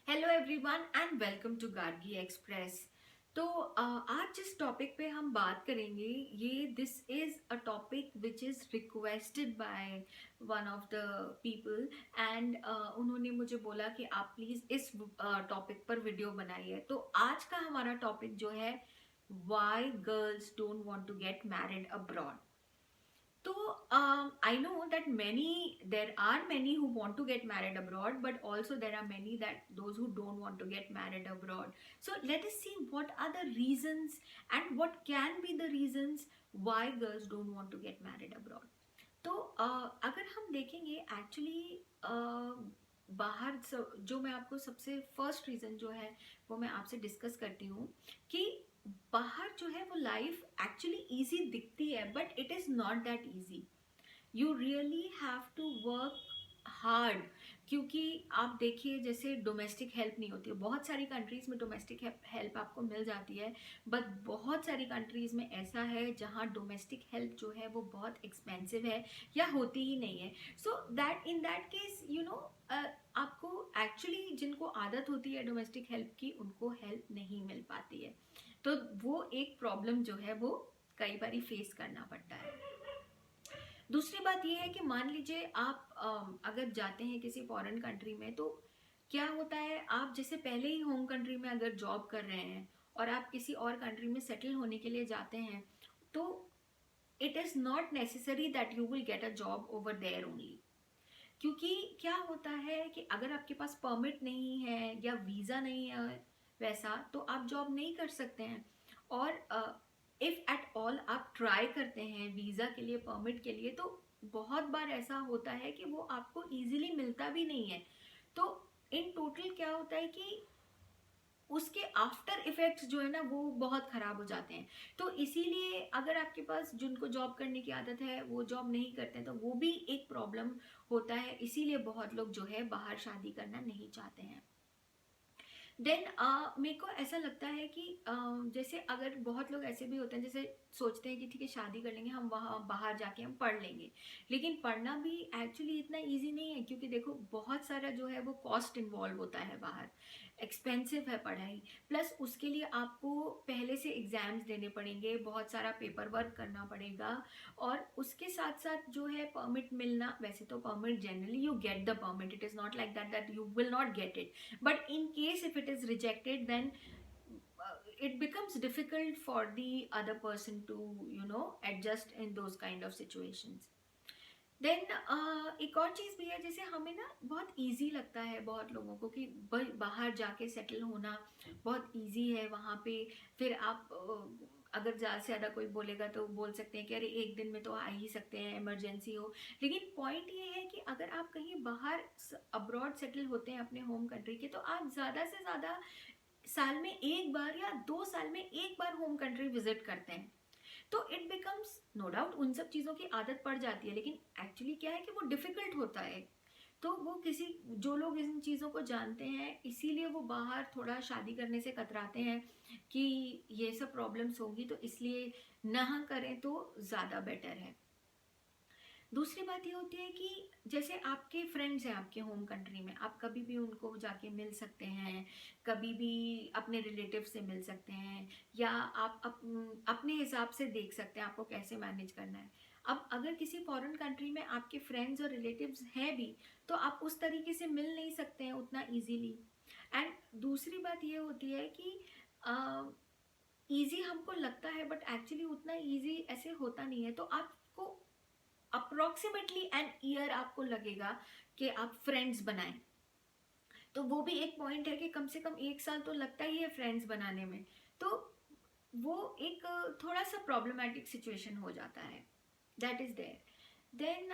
Hello everyone and welcome to Gargi express. तो आज जिस टॉपिक पे हम बात करेंगे ये this is a topic which is requested by one of the people and उन्होंने मुझे बोला कि आप प्लीज इस टॉपिक पर वीडियो बनाइए। तो आज का हमारा टॉपिक जो है why girls don't want to get married abroad. So I know that there are many who want to get married abroad, but also there are many that those who don't want to get married abroad. So let us see what are the reasons and what can be the reasons why girls don't want to get married abroad. तो अगर हम देखेंगे actually जो मैं आपको सबसे first reason जो है वो मैं आपसे डिस्कस करती हूँ कि बाहर जो है वो लाइफ एक्चुअली इजी दिखती है but it is not that easy. You really have to work hard. क्योंकि आप देखिए जैसे डोमेस्टिक हेल्प नहीं होती है, बहुत सारी कंट्रीज में डोमेस्टिक हेल्प आपको मिल जाती है, बट बहुत सारी कंट्रीज में ऐसा है जहाँ डोमेस्टिक हेल्प जो है वो बहुत एक्सपेंसिव है या होती ही नहीं है। So that in that case आपको एक्चुअली जिनको आदत होती है डोमेस्टिक हेल्प की उनको हेल्प नहीं मिल पाती है। तो वो एक प्रॉब्लम जो है वो कई बार फेस करना पड़ता है। दूसरी बात यह है कि मान लीजिए आप अगर जाते हैं किसी फॉरेन कंट्री में, तो क्या होता है आप जैसे पहले ही होम कंट्री में अगर जॉब कर रहे हैं और आप किसी और कंट्री में सेटल होने के लिए जाते हैं, तो it is not necessary that you will get a job over there only. क्योंकि क्या होता है कि अगर आपके पास परमिट नहीं है या वीज़ा नहीं है वैसा, तो आप जॉब नहीं कर सकते हैं। और इफ़ एट ऑल आप ट्राई करते हैं वीज़ा के लिए, परमिट के लिए, तो बहुत बार ऐसा होता है कि वो आपको इजीली मिलता भी नहीं है। तो इन टोटल क्या होता है कि उसके आफ्टर इफेक्ट्स जो है ना वो बहुत ख़राब हो जाते हैं। तो इसीलिए अगर आपके पास जिनको जॉब करने की आदत है वो जॉब नहीं करते हैं तो वो भी एक प्रॉब्लम होता है। इसीलिए बहुत लोग जो है बाहर शादी करना नहीं चाहते हैं। देन मेरे को ऐसा लगता है कि जैसे अगर बहुत लोग ऐसे भी होते हैं जैसे सोचते हैं कि ठीक है शादी कर लेंगे, हम वहाँ बाहर जाके हम पढ़ लेंगे। लेकिन पढ़ना भी एक्चुअली इतना इजी नहीं है, क्योंकि देखो बहुत सारा जो है वो कॉस्ट इन्वॉल्व होता है बाहर। एक्सपेंसिव है पढ़ाई, प्लस उसके लिए आपको पहले से एग्जाम्स देने पड़ेंगे, बहुत सारा पेपर वर्क करना पड़ेगा। और उसके साथ साथ जो है परमिट मिलना, वैसे तो permit generally you get the permit, it is not like that that you will not get it, but in case if it is rejected, then it becomes difficult for the other person to adjust in those kind of situations. Then एक और चीज़ भी है, जैसे हमें ना बहुत easy लगता है बहुत लोगों को कि बाहर जाके सेटल होना बहुत इजी है वहाँ पे। फिर आप अगर ज़्यादा से ज़्यादा कोई बोलेगा तो बोल सकते हैं कि अरे एक दिन में तो आ ही सकते हैं, इमरजेंसी हो। लेकिन पॉइंट ये है कि अगर आप कहीं बाहर अब्रॉड सेटल होते हैं अपने होम कंट्री के, तो आप ज़्यादा से ज़्यादा साल में एक बार या 2 साल में एक बार होम कंट्री विजिट करते हैं। तो इट बिकम्स नो डाउट उन सब चीज़ों की आदत पड़ जाती है, लेकिन एक्चुअली क्या है कि वो डिफ़िकल्ट होता है। तो वो किसी जो लोग इन चीज़ों को जानते हैं इसीलिए वो बाहर थोड़ा शादी करने से कतराते हैं कि ये सब प्रॉब्लम्स होंगी, तो इसलिए ना करें तो ज़्यादा बेटर है। दूसरी बात ये होती है कि जैसे आपके फ्रेंड्स हैं आपके होम कंट्री में, आप कभी भी उनको जाके मिल सकते हैं, कभी भी अपने रिलेटिव से मिल सकते हैं, या आप अपने हिसाब से देख सकते हैं आपको कैसे मैनेज करना है। अब अगर किसी फॉरेन कंट्री में आपके फ्रेंड्स और रिलेटिव्स हैं भी, तो आप उस तरीके से मिल नहीं सकते हैं उतना ईजीली। एंड दूसरी बात ये होती है कि ईजी हमको लगता है बट एक्चुअली उतना ईजी ऐसे होता नहीं है। तो आपको अप्रोक्सीमेटली एन ईयर आपको लगेगा कि आप फ्रेंड्स बनाएं। तो वो भी एक पॉइंट है कि कम से कम 1 साल तो लगता ही है फ्रेंड्स बनाने में। तो वो एक थोड़ा सा प्रॉब्लमेटिक सिचुएशन हो जाता है, दैट इज देयर। देन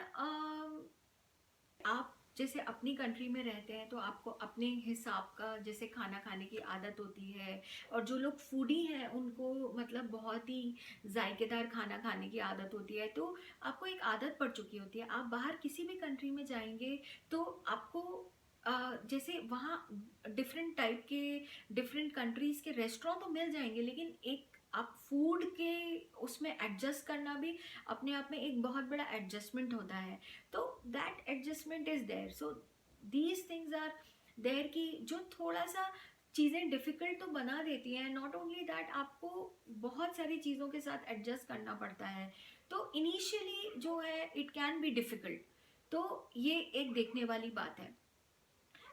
आप जैसे अपनी कंट्री में रहते हैं तो आपको अपने हिसाब का जैसे खाना खाने की आदत होती है, और जो लोग फूडी हैं उनको मतलब बहुत ही जायकेदार खाना खाने की आदत होती है। तो आपको एक आदत पड़ चुकी होती है। आप बाहर किसी भी कंट्री में जाएंगे तो आपको जैसे वहाँ डिफरेंट टाइप के डिफरेंट कंट्रीज के रेस्टोरेंट तो मिल जाएंगे, लेकिन एक आप फूड के उसमें एडजस्ट करना भी अपने आप में एक बहुत बड़ा एडजस्टमेंट होता है। तो that adjustment is there. So these things are there की जो थोड़ा सा चीज़ें डिफ़िकल्ट तो बना देती हैं। नॉट ओनली दैट, आपको बहुत सारी चीज़ों के साथ एडजस्ट करना पड़ता है, तो इनिशियली जो है इट कैन बी डिफ़िकल्ट। तो ये एक देखने वाली बात है।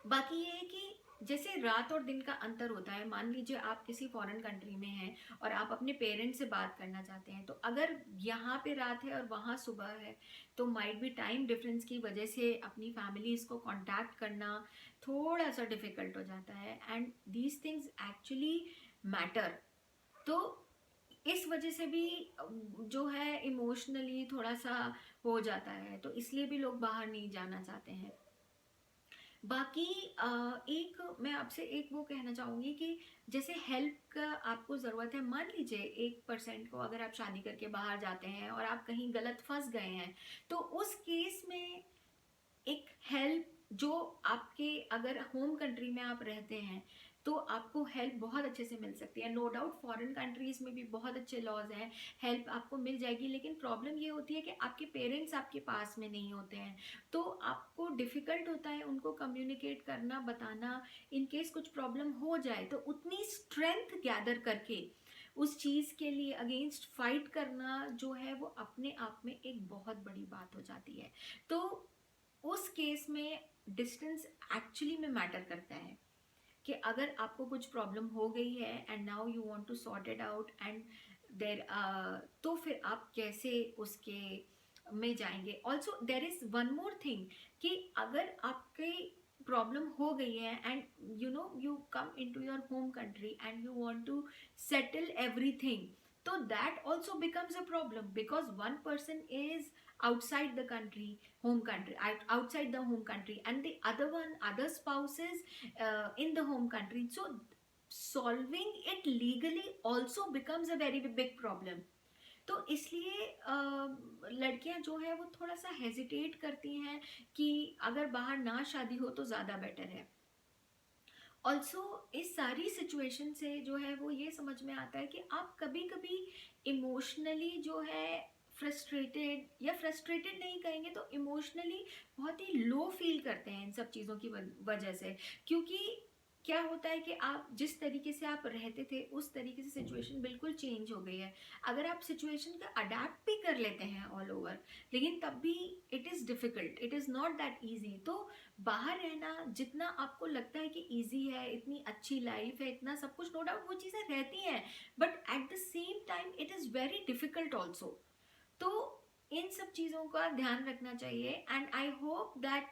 बाकी ये है कि जैसे रात और दिन का अंतर होता है, मान लीजिए आप किसी फॉरेन कंट्री में हैं और आप अपने पेरेंट्स से बात करना चाहते हैं, तो अगर यहाँ पे रात है और वहाँ सुबह है, तो माइट बी टाइम डिफरेंस की वजह से अपनी फैमिलीज को कांटेक्ट करना थोड़ा सा डिफिकल्ट हो जाता है, and these things actually matter. तो इस वजह से भी जो है इमोशनली थोड़ा सा हो जाता है, तो इसलिए भी लोग बाहर नहीं जाना चाहते हैं। बाकी एक मैं आपसे एक वो कहना चाहूँगी कि जैसे हेल्प का आपको ज़रूरत है, मान लीजिए 1% को अगर आप शादी करके बाहर जाते हैं और आप कहीं गलत फंस गए हैं, तो उस केस में एक हेल्प जो आपके, अगर होम कंट्री में आप रहते हैं तो आपको हेल्प बहुत अच्छे से मिल सकती है। नो डाउट फॉरेन कंट्रीज में भी बहुत अच्छे लॉज हैं, हेल्प आपको मिल जाएगी, लेकिन प्रॉब्लम ये होती है कि आपके पेरेंट्स आपके पास में नहीं होते हैं, तो आपको डिफ़िकल्ट होता है उनको कम्युनिकेट करना, बताना। इन केस कुछ प्रॉब्लम हो जाए तो उतनी स्ट्रेंथ गैदर करके उस चीज़ के लिए अगेंस्ट फाइट करना जो है वो अपने आप में एक बहुत बड़ी बात हो जाती है। तो उस केस में डिस्टेंस एक्चुअली में मैटर करता है कि अगर आपको कुछ प्रॉब्लम हो गई है and now you want to sort it out and there, तो फिर आप कैसे उसके में जाएंगे। Also there is one more thing कि अगर आपके प्रॉब्लम हो गई है and you come in to your home country and you want to settle everything, तो that also becomes a problem because one person is outside the country, home country, outside the home country, and the other spouse is in the home country. So solving it legally also becomes a very big problem. तो इसलिए लड़कियां जो है वो थोड़ा सा hesitate करती हैं कि अगर बाहर ना शादी हो तो ज़्यादा बेटर है। ऑल्सो इस सारी सिचुएशन से जो है वो ये समझ में आता है कि आप कभी कभी इमोशनली जो है फ्रस्ट्रेटेड, या फ्रस्ट्रेटेड नहीं कहेंगे तो इमोशनली बहुत ही लो फील करते हैं इन सब चीज़ों की वजह से। क्योंकि क्या होता है कि आप जिस तरीके से आप रहते थे उस तरीके से सिचुएशन बिल्कुल चेंज हो गई है। अगर आप सिचुएशन का अडेप्ट भी कर लेते हैं ऑल ओवर, लेकिन तब भी it is difficult, it is not that easy. तो बाहर रहना जितना आपको लगता है कि ईजी है, इतनी अच्छी लाइफ है, इतना सब कुछ, नो डाउट वो चीज़ें रहती हैं, but at the same time it is very difficult also. तो इन सब चीज़ों का ध्यान रखना चाहिए एंड आई होप दैट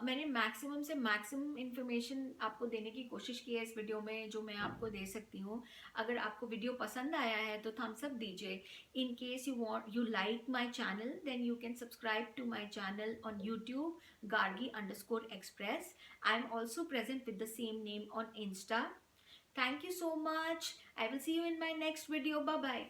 मैंने मैक्सिमम से मैक्सिमम इन्फॉर्मेशन आपको देने की कोशिश की है इस वीडियो में, जो मैं आपको दे सकती हूँ। अगर आपको वीडियो पसंद आया है तो थम्स अप दीजिए। In case you like my channel then you can subscribe to my channel on YouTube, gargi_express. I am also present with the same name on Insta. Thank you so much. I will see you in my next video. Bye bye.